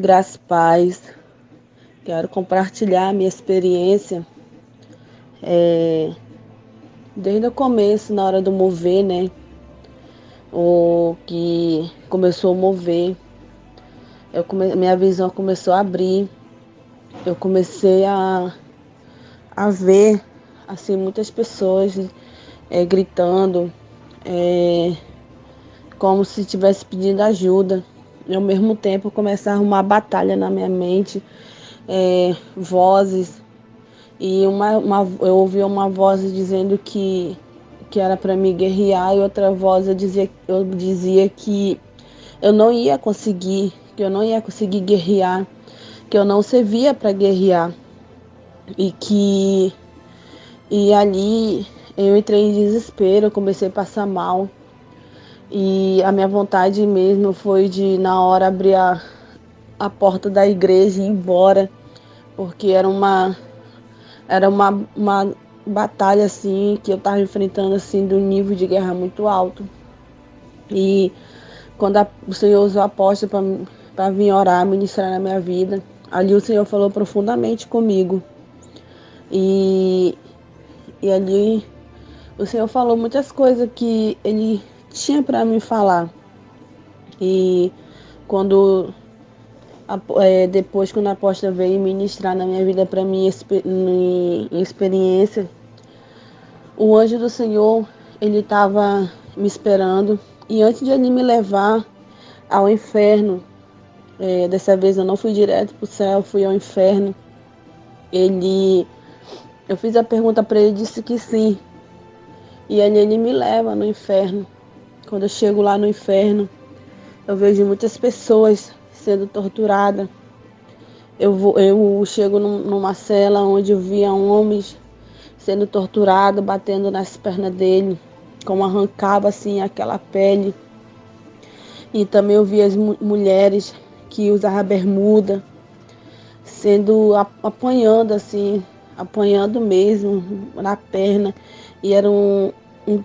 Graças e paz. Quero compartilhar a minha experiência desde o começo, na hora do mover, né? O que começou a mover, minha visão começou a abrir. Eu comecei a ver assim muitas pessoas gritando, é, como se estivesse pedindo ajuda. E ao mesmo tempo começar a arrumar batalha na minha mente, vozes. E eu ouvi uma voz dizendo que era para me guerrear, e outra voz eu dizia que eu não ia conseguir, que eu não ia conseguir guerrear, que eu não servia para guerrear. E ali eu entrei em desespero, eu comecei a passar mal. E a minha vontade mesmo foi de, na hora, abrir a porta da igreja e ir embora, porque era uma batalha assim que eu estava enfrentando assim de um nível de guerra muito alto. E quando o Senhor usou a apóstolo para vir orar, ministrar na minha vida, ali o Senhor falou profundamente comigo. E, e ali o Senhor falou muitas coisas que Ele tinha para me falar. E quando depois, quando a apóstola veio ministrar na minha vida para mim em experiência, o anjo do Senhor, ele estava me esperando. E antes de ele me levar ao inferno, dessa vez eu não fui direto para o céu, fui ao inferno. Eu fiz a pergunta para ele, disse que sim. E ele me leva no inferno. Quando eu chego lá no inferno, eu vejo muitas pessoas sendo torturadas. Eu chego numa cela onde eu via homens sendo torturados, batendo nas pernas dele, como arrancava assim aquela pele. E também eu via as mulheres que usavam bermuda, sendo apanhando assim, apanhando mesmo na perna. E era um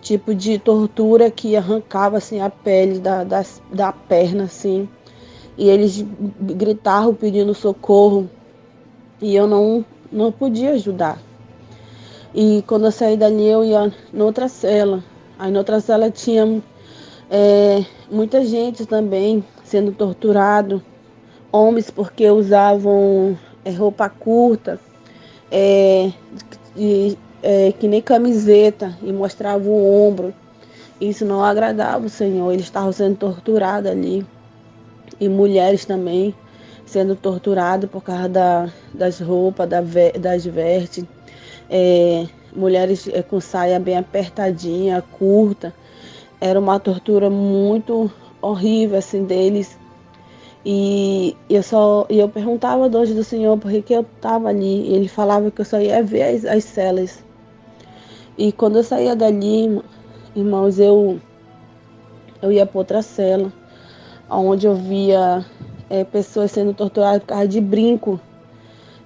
tipo de tortura que arrancava assim a pele da perna assim. E eles gritavam pedindo socorro e eu não podia ajudar. E quando eu saí dali, eu ia noutra cela. Aí noutra cela tinha muita gente também sendo torturado. Homens porque usavam roupa curta, é, que nem camiseta, e mostravam o ombro. Isso não agradava o Senhor. Eles estavam sendo torturados ali. E mulheres também sendo torturadas por causa das roupas, das vestes. Mulheres com saia bem apertadinha, curta. Era uma tortura muito horrível assim deles. E eu perguntava ao anjo do Senhor por que eu estava ali. E ele falava que eu só ia ver as celas. E quando eu saía dali, irmãos, eu ia para outra cela, onde eu via pessoas sendo torturadas por causa de brinco.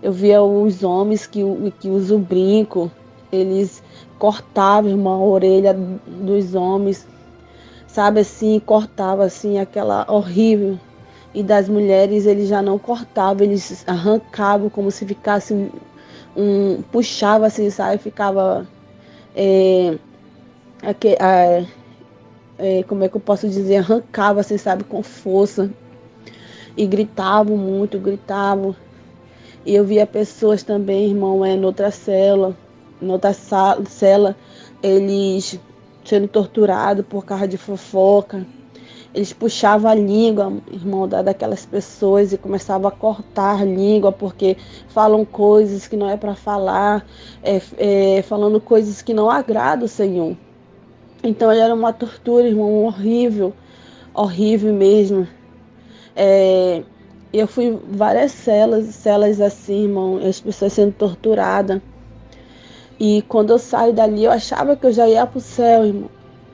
Eu via os homens que usam brinco, eles cortavam, irmão, a orelha dos homens, sabe assim, cortava assim, aquela horrível. E das mulheres eles já não cortavam, eles arrancavam como se ficasse puxava assim, sabe, ficava como é que eu posso dizer, arrancava assim, sabe, com força. E gritavam muito, gritavam. E eu via pessoas também, irmão, noutra cela, eles sendo torturados por causa de fofoca. Eles puxavam a língua, irmão, daquelas pessoas e começavam a cortar a língua porque falam coisas que não é para falar, falando coisas que não agradam o Senhor. Então era uma tortura, irmão, horrível, horrível mesmo. Eu fui várias celas assim, irmão, as pessoas sendo torturadas. E quando eu saio dali, eu achava que eu já ia para o céu, irmão.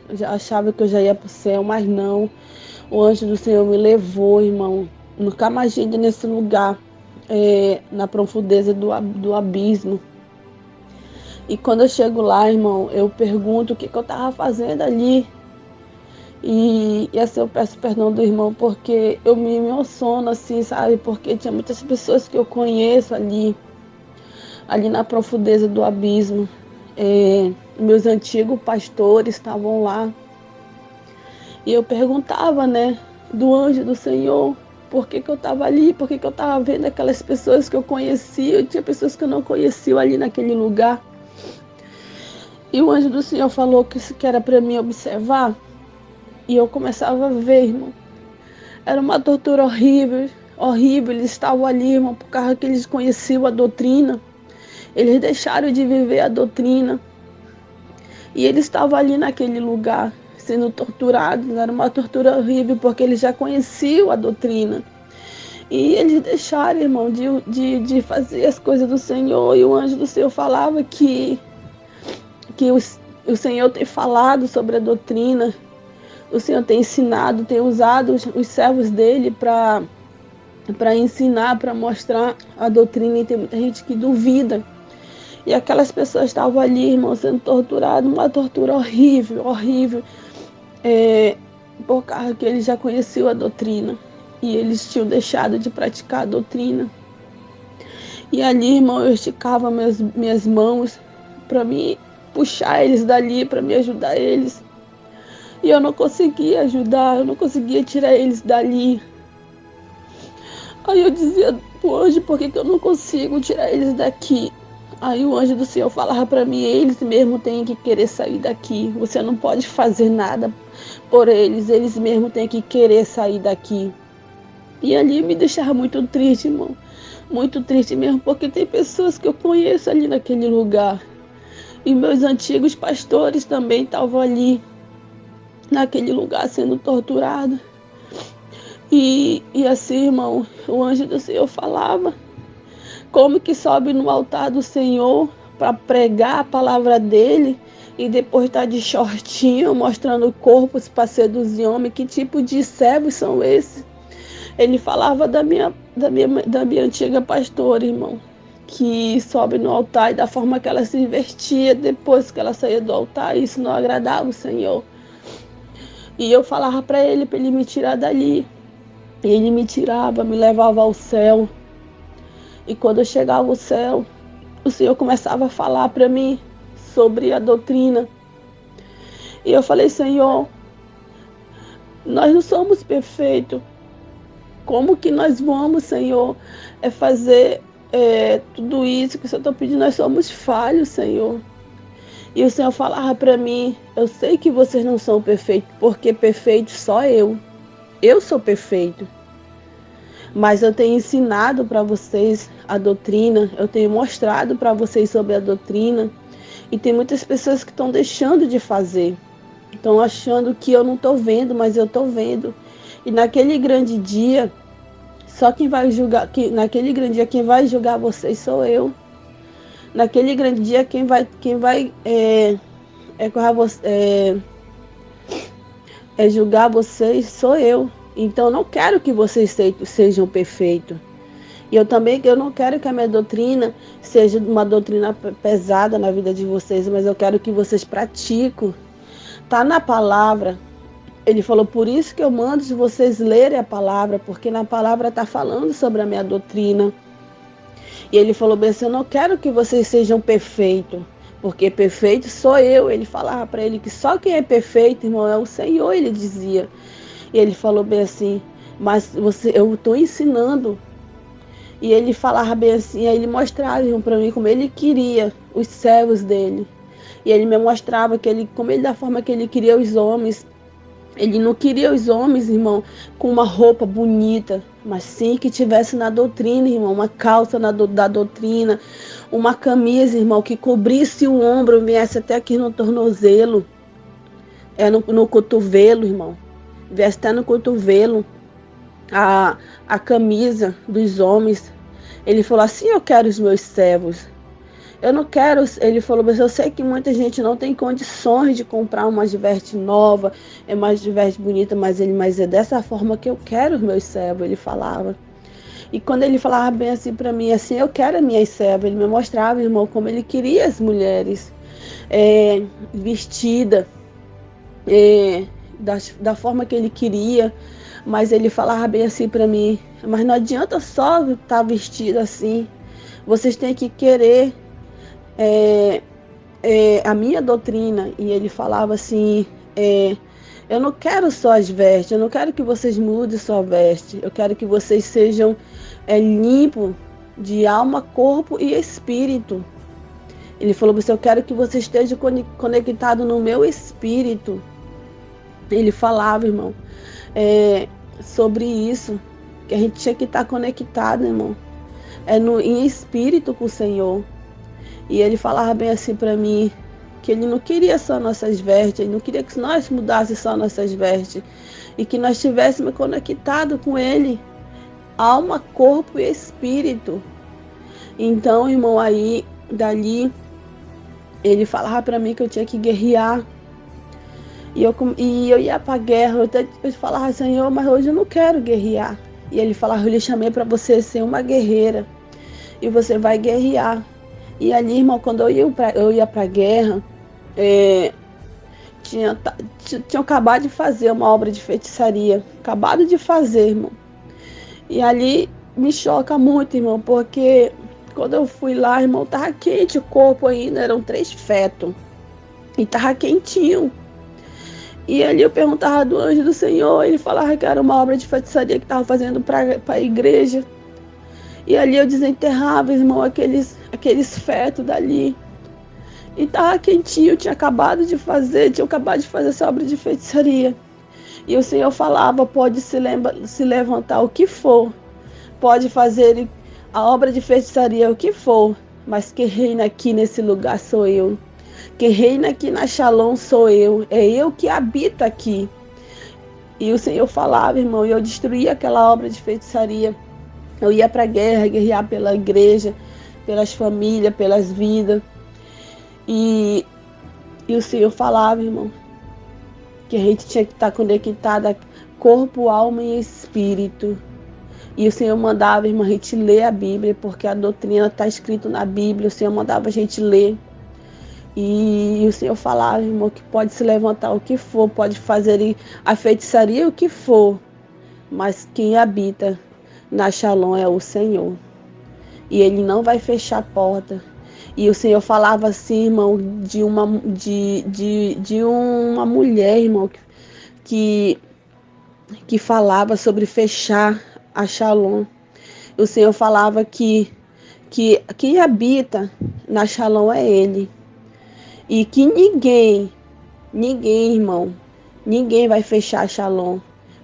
Eu já achava que eu já ia para o céu, mas não. O anjo do Senhor me levou, irmão. Nunca mais ido nesse lugar, na profundeza do abismo. E quando eu chego lá, irmão, eu pergunto o que eu estava fazendo ali. E assim eu peço perdão do irmão, porque eu me emociono, assim, sabe? Porque tinha muitas pessoas que eu conheço ali na profundeza do abismo. Meus antigos pastores estavam lá. E eu perguntava, né, do anjo do Senhor, por que eu estava ali, por que eu estava vendo aquelas pessoas que eu conhecia, tinha pessoas que eu não conhecia ali naquele lugar. E o anjo do Senhor falou que isso que era para mim observar, e eu começava a ver, irmão. Era uma tortura horrível, horrível. Eles estavam ali, irmão, por causa que eles conheciam a doutrina. Eles deixaram de viver a doutrina. E eles estavam ali naquele lugar, sendo torturados. Era uma tortura horrível, porque eles já conheciam a doutrina. E eles deixaram, irmão, de fazer as coisas do Senhor. E o anjo do Senhor falava que o Senhor tem falado sobre a doutrina. O Senhor tem ensinado, tem usado os servos dele para ensinar, para mostrar a doutrina. E tem muita gente que duvida. E aquelas pessoas estavam ali, irmão, sendo torturadas, uma tortura horrível, horrível, por causa que eles já conheciam a doutrina. E eles tinham deixado de praticar a doutrina. E ali, irmão, eu esticava minhas mãos para me puxar eles dali, para me ajudar eles. E eu não conseguia ajudar, eu não conseguia tirar eles dali. Aí eu dizia pro anjo, por que eu não consigo tirar eles daqui? Aí o anjo do Senhor falava para mim, eles mesmo têm que querer sair daqui. Você não pode fazer nada por eles mesmo têm que querer sair daqui. E ali me deixava muito triste, irmão. Muito triste mesmo, porque tem pessoas que eu conheço ali naquele lugar. E meus antigos pastores também estavam ali, naquele lugar, sendo torturados. E assim, irmão, o anjo do Senhor falava, como que sobe no altar do Senhor para pregar a palavra dele e depois tá de shortinho, mostrando corpos para seduzir homem. Que tipo de servos são esses? Ele falava da minha antiga pastora, irmão, que sobe no altar e da forma que ela se vestia depois que ela saía do altar, isso não agradava o Senhor. E eu falava para ele me tirar dali. E ele me tirava, me levava ao céu. E quando eu chegava ao céu, o Senhor começava a falar para mim sobre a doutrina. E eu falei, Senhor, nós não somos perfeitos. Como que nós vamos, Senhor, fazer tudo isso que o Senhor está pedindo? Nós somos falhos, Senhor. E o Senhor falava para mim, eu sei que vocês não são perfeitos, porque perfeito só eu. Eu sou perfeito. Mas eu tenho ensinado para vocês a doutrina, eu tenho mostrado para vocês sobre a doutrina. E tem muitas pessoas que estão deixando de fazer. Estão achando que eu não estou vendo, mas eu estou vendo. E naquele grande dia, só quem vai julgar, naquele grande dia quem vai julgar vocês sou eu. Naquele grande dia quem vai julgar vocês sou eu. Então, eu não quero que vocês sejam perfeitos. E eu não quero que a minha doutrina seja uma doutrina pesada na vida de vocês, mas eu quero que vocês pratiquem. Está na palavra. Ele falou, por isso que eu mando vocês lerem a palavra, porque na palavra está falando sobre a minha doutrina. E ele falou bem assim, eu não quero que vocês sejam perfeitos, porque perfeito sou eu. Ele falava para ele que só quem é perfeito, irmão, é o Senhor, ele dizia. E ele falou bem assim, mas eu estou ensinando. E ele falava bem assim, aí ele mostrava para mim como ele queria os servos dele. E ele me mostrava da forma que ele queria os homens. Ele não queria os homens, irmão, com uma roupa bonita, mas sim que tivesse na doutrina, irmão, uma calça da doutrina, uma camisa, irmão, que cobrisse o ombro, viesse até aqui no tornozelo, no cotovelo, irmão. Viesse até no cotovelo a camisa dos homens. Ele falou assim, eu quero os meus servos. Eu não quero, ele falou, mas eu sei que muita gente não tem condições de comprar uma veste nova, uma veste bonita, mas é dessa forma que eu quero os meus servos, ele falava. E quando ele falava bem assim para mim, assim, eu quero as minhas servas, ele me mostrava, irmão, como ele queria as mulheres vestidas, da forma que ele queria, mas ele falava bem assim para mim, mas não adianta só estar vestido assim, vocês têm que querer a minha doutrina. E ele falava assim, eu não quero só as vestes, eu não quero que vocês mudem sua veste, eu quero que vocês sejam limpos de alma, corpo e espírito. Ele falou assim, eu quero que você esteja conectado no meu espírito. Ele falava, irmão, sobre isso, que a gente tinha que estar conectado, irmão, em espírito com o Senhor. E ele falava bem assim para mim, que ele não queria só nossas vestes, ele não queria que nós mudássemos só nossas vestes, e que nós estivéssemos conectados com ele, alma, corpo e espírito. Então, irmão, aí, dali, ele falava para mim que eu tinha que guerrear. E eu ia para a guerra, eu falava, Senhor, mas hoje eu não quero guerrear. E ele falava, eu lhe chamei para você ser uma guerreira, e você vai guerrear. E ali, irmão, quando eu ia para a guerra, tinha acabado de fazer uma obra de feitiçaria. Acabado de fazer, irmão. E ali me choca muito, irmão, porque quando eu fui lá, irmão, tava quente o corpo ainda, eram 3 fetos. E tava quentinho. E ali eu perguntava do anjo do Senhor, ele falava que era uma obra de feitiçaria que tava fazendo para a igreja. E ali eu desenterrava, irmão, aqueles fetos dali. E tava quentinho, tinha acabado de fazer essa obra de feitiçaria. E o Senhor falava, pode se levantar o que for, pode fazer a obra de feitiçaria o que for, mas quem reina aqui nesse lugar sou eu. Quem reina aqui na Shalom sou eu, é eu que habito aqui. E o Senhor falava, irmão, e eu destruía aquela obra de feitiçaria. Eu ia para a guerra, guerrear pela igreja, pelas famílias, pelas vidas. E o Senhor falava, irmão, que a gente tinha que estar conectada corpo, alma e espírito. E o Senhor mandava, irmão, a gente ler a Bíblia, porque a doutrina está escrita na Bíblia. O Senhor mandava a gente ler. E o Senhor falava, irmão, que pode se levantar o que for, pode fazer a feitiçaria o que for, mas quem habita na Shalom é o Senhor. E Ele não vai fechar a porta. E o Senhor falava assim, irmão, de uma mulher, irmão, que falava sobre fechar a Shalom. O Senhor falava que quem habita na Shalom é Ele. E que ninguém, irmão, ninguém vai fechar a Shalom,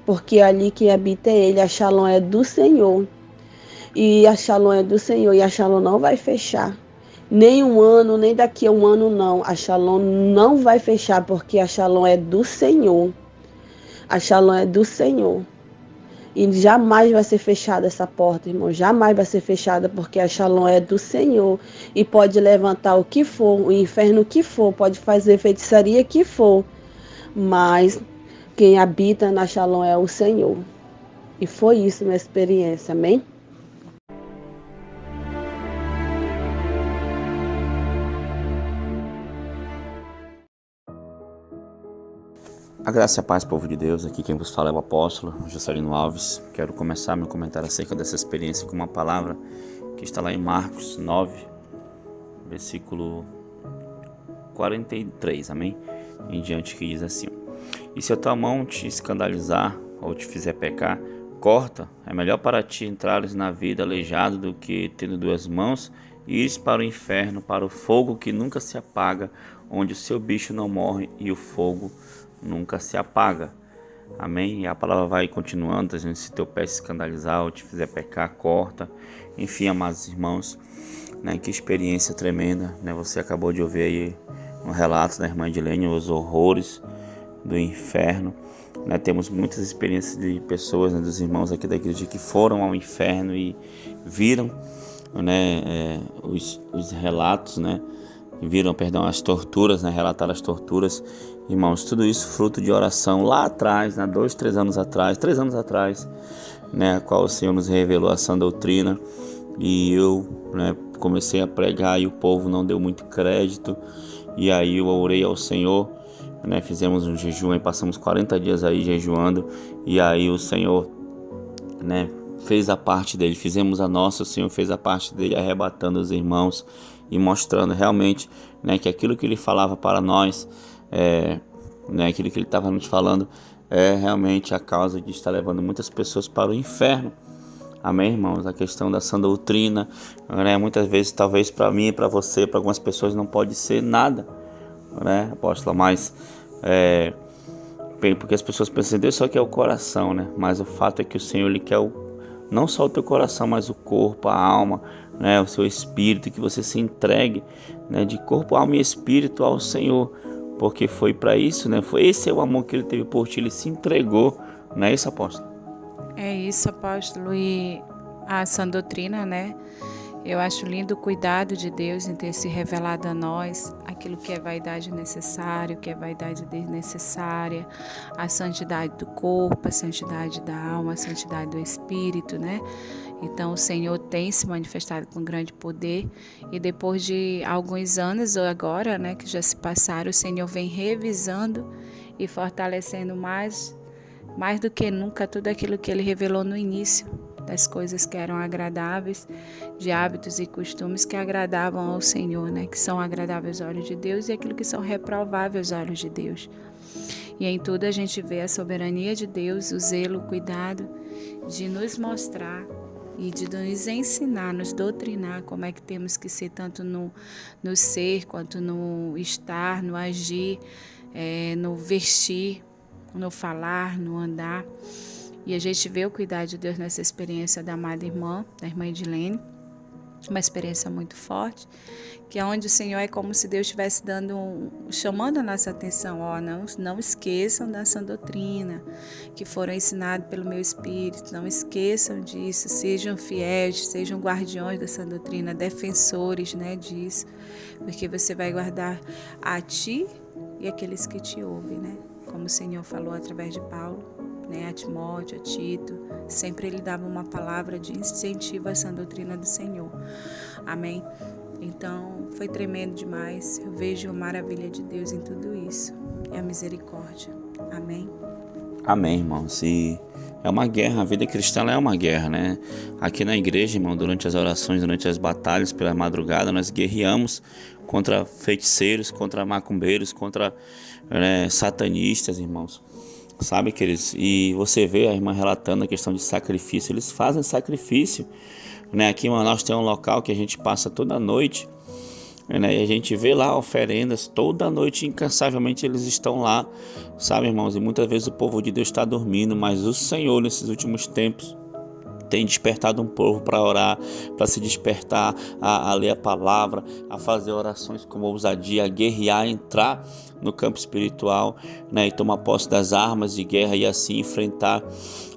porque ali quem habita é Ele. A Shalom é do Senhor. E a Shalom é do Senhor, e a Shalom não vai fechar. Nem um ano, nem daqui a um ano, não. A Shalom não vai fechar, porque a Shalom é do Senhor. A Shalom é do Senhor. E jamais vai ser fechada essa porta, irmão. Jamais vai ser fechada, porque a Shalom é do Senhor. E pode levantar o que for, o inferno que for, pode fazer feitiçaria que for. Mas quem habita na Shalom é o Senhor. E foi isso minha experiência, amém? A graça e a paz, povo de Deus, aqui quem vos fala é o apóstolo Juscelino Alves. Quero começar meu comentário acerca dessa experiência com uma palavra que está lá em Marcos 9, versículo 43, amém? Em diante, que diz assim: E se a tua mão te escandalizar ou te fizer pecar, corta. É melhor para ti entrares na vida aleijado do que tendo 2 mãos e ires para o inferno, para o fogo que nunca se apaga, onde o seu bicho não morre e o fogo nunca se apaga. Amém? E a palavra vai continuando, dizendo: se teu pé se escandalizar ou te fizer pecar, corta. Enfim, amados irmãos, né, que experiência tremenda, né? Você acabou de ouvir aí um relato da irmã Edilene, os horrores do inferno, né? Temos muitas experiências de pessoas, né, dos irmãos aqui da igreja que foram ao inferno e viram, né, os relatos, né? Viram, as torturas, né? Relataram as torturas. Irmãos, tudo isso fruto de oração lá atrás, né? 2, 3 anos atrás, 3 anos atrás, né? A qual o Senhor nos revelou a sã doutrina. E eu, né, comecei a pregar e o povo não deu muito crédito. E aí eu orei ao Senhor, né? Fizemos um jejum, aí passamos 40 dias aí jejuando, e aí o Senhor, né, fez a parte dele, fizemos a nossa, o Senhor fez a parte dele, arrebatando os irmãos e mostrando realmente, né, que aquilo que ele falava para nós, né, aquilo que ele estava nos falando, é realmente a causa de estar levando muitas pessoas para o inferno. Amém, irmãos? A questão da sã doutrina, né, muitas vezes, talvez para mim e para você, para algumas pessoas não pode ser nada, né, apóstolo, mas porque as pessoas pensam, Deus só quer o coração, né? Mas o fato é que o Senhor, Ele quer não só o teu coração, mas o corpo, a alma, né? O seu espírito, que você se entregue, né? De corpo, alma e espírito ao Senhor, porque foi para isso, né? Esse é o amor que Ele teve por ti, Ele se entregou, não é isso, apóstolo? É isso, apóstolo, e a sã doutrina, né? Eu acho lindo o cuidado de Deus em ter se revelado a nós aquilo que é vaidade necessária, o que é vaidade desnecessária, a santidade do corpo, a santidade da alma, a santidade do espírito, né? Então o Senhor tem se manifestado com grande poder, e depois de alguns anos agora, né, que já se passaram, o Senhor vem revisando e fortalecendo mais do que nunca tudo aquilo que Ele revelou no início, das coisas que eram agradáveis, de hábitos e costumes que agradavam ao Senhor, né? Que são agradáveis aos olhos de Deus, e aquilo que são reprováveis aos olhos de Deus. E em tudo a gente vê a soberania de Deus, o zelo, o cuidado de nos mostrar e de nos ensinar, nos doutrinar como é que temos que ser, tanto no ser, quanto no estar, no agir, no vestir, no falar, no andar. E a gente vê o cuidado de Deus nessa experiência da amada irmã, da irmã Edilene, uma experiência muito forte, que é onde o Senhor é como se Deus estivesse chamando a nossa atenção, não esqueçam da sã doutrina, que foram ensinados pelo meu Espírito, não esqueçam disso, sejam fiéis, sejam guardiões da sã doutrina, defensores, né, disso, porque você vai guardar a ti e aqueles que te ouvem, né, como o Senhor falou através de Paulo, né, a Timóteo, a Tito, sempre ele dava uma palavra de incentivo a essa doutrina do Senhor. Amém? Então, foi tremendo demais. Eu vejo a maravilha de Deus em tudo isso e a misericórdia. Amém? Amém, irmãos. E é uma guerra, a vida cristã é uma guerra, né? Aqui na igreja, irmão, durante as orações, durante as batalhas pela madrugada, nós guerreamos contra feiticeiros, contra macumbeiros, contra satanistas, irmãos. Sabe, queridos? E você vê a irmã relatando a questão de sacrifício. Eles fazem sacrifício, né? Aqui em Manaus tem um local que a gente passa toda noite, né? E a gente vê lá oferendas toda noite, incansavelmente eles estão lá, sabe, irmãos? E muitas vezes o povo de Deus está dormindo, mas o Senhor nesses últimos tempos tem despertado um povo para orar, para se despertar a ler a palavra, a fazer orações com ousadia, a guerrear, a entrar no campo espiritual, né, e tomar posse das armas de guerra e assim enfrentar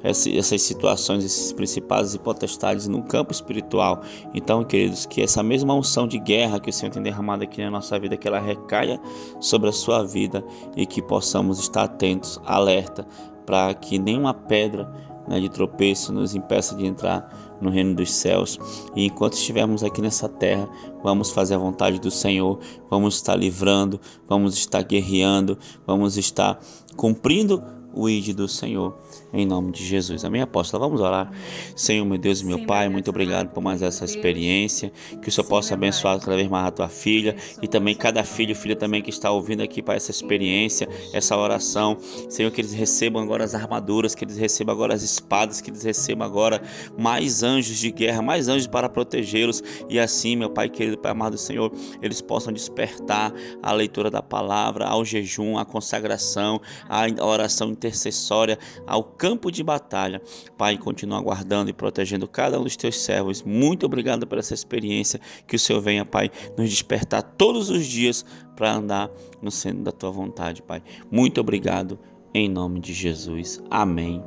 essas situações, esses principados e potestades no campo espiritual. Então, queridos, que essa mesma unção de guerra que o Senhor tem derramado aqui na nossa vida, que ela recaia sobre a sua vida e que possamos estar atentos, alerta, para que nenhuma pedra, né, de tropeço nos impeça de entrar no reino dos céus. E enquanto estivermos aqui nessa terra, vamos fazer a vontade do Senhor, vamos estar livrando, vamos estar guerreando, vamos estar cumprindo o ID do Senhor, em nome de Jesus. Amém, apóstola? Vamos orar. Senhor, meu Deus e meu Pai, muito obrigado por mais essa experiência, que o Senhor possa abençoar cada vez mais a tua filha e também cada filho e filha também que está ouvindo aqui para essa experiência, essa oração. Senhor, que eles recebam agora as armaduras, que eles recebam agora as espadas, que eles recebam agora mais anjos de guerra, mais anjos para protegê-los, e assim, meu Pai querido, Pai amado Senhor, eles possam despertar a leitura da palavra, ao jejum, à consagração, à oração intercessória, ao campo de batalha. Pai, continua guardando e protegendo cada um dos teus servos. Muito obrigado por essa experiência, que o Senhor venha, Pai, nos despertar todos os dias para andar no centro da tua vontade, Pai. Muito obrigado, em nome de Jesus. Amém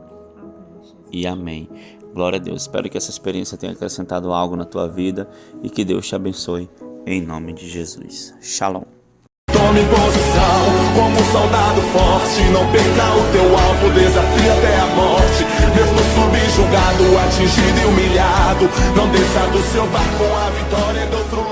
e amém. Glória a Deus. Espero que essa experiência tenha acrescentado algo na tua vida e que Deus te abençoe, em nome de Jesus. Shalom. Tome posição como um soldado forte. Não perca o teu alvo, desafia até a morte. Mesmo subjugado, atingido e humilhado, não desça do seu barco, a vitória é do outro lado.